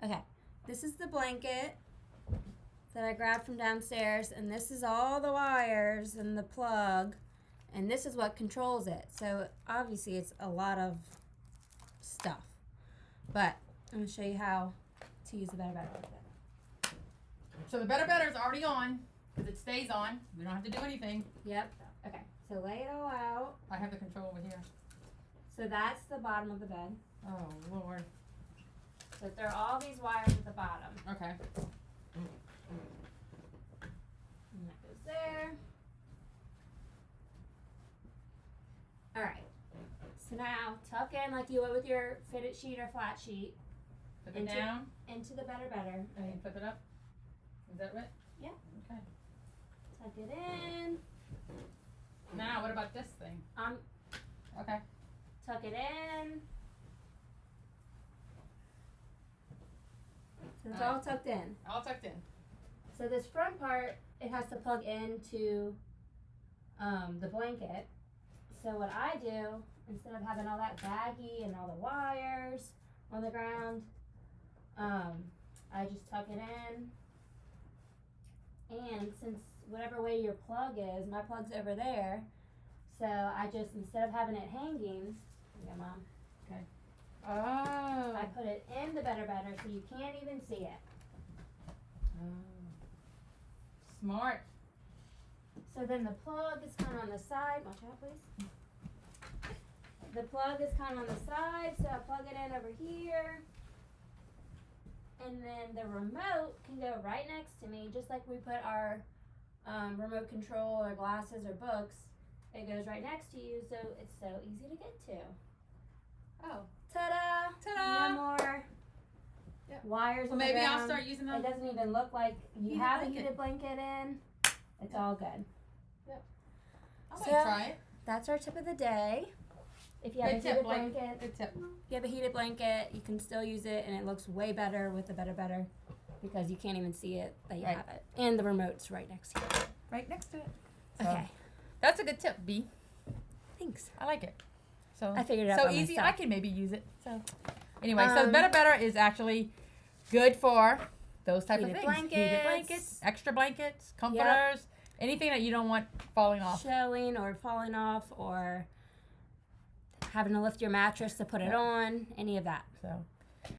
Okay, this is the blanket that I grabbed from downstairs, and this is all the wires and the plug, and this is what controls it. So obviously it's a lot of stuff, but I'm gonna show you how to use the better. So the better is already on because it stays on. We don't have to do anything. Yep. Okay, so lay it all out. I have the control over here. So that's the bottom of the bed. Oh Lord. So there are all these wires at the bottom. Okay. And that goes there. Alright. So now tuck in like you would with your fitted sheet or flat sheet. Flip it down. Into the better. And then flip it up. Is that right? Yeah. Okay. Tuck it in. Now what about this thing? Okay. Tuck it in. So it's all tucked in. All tucked in. So this front part, it has to plug into the blanket. So what I do, instead of having all that baggy and all the wires on the ground, I just tuck it in. And since whatever way your plug is, my plug's over there, so I just, instead of having it hanging, yeah, Mom. Okay. Oh. I put it in the better so you can't even see it. Oh. Smart. So then the plug is kind of on the side. Watch out, please. The plug is kind of on the side, so I plug it in over here. And then the remote can go right next to me, just like we put our remote control or glasses or books. It goes right next to you, so it's so easy to get to. Oh. Ta-da! Ta-da! No more wires on the Maybe ground. I'll start using them. It doesn't even look like you Heated have blanket. a heated blanket in. It's all good. Yep. I might So- try it. That's our tip of the day. If you have Good a tip, heated Blake. blanket, Good tip. if you have a heated blanket, you can still use it, and it looks way better with the better because you can't even see it that you Right. have it, and the remote's right next to you. Right next to it. So, Okay, That's a good tip, B. thanks. I like it. So I figured it out so by easy. myself. I can maybe use it. So anyway, so the better is actually good for those type Heated of things. Heated blankets. blankets, extra blankets, comforters, anything that you don't want falling off. Showing or falling off or having to lift your mattress to put it on, any of that. So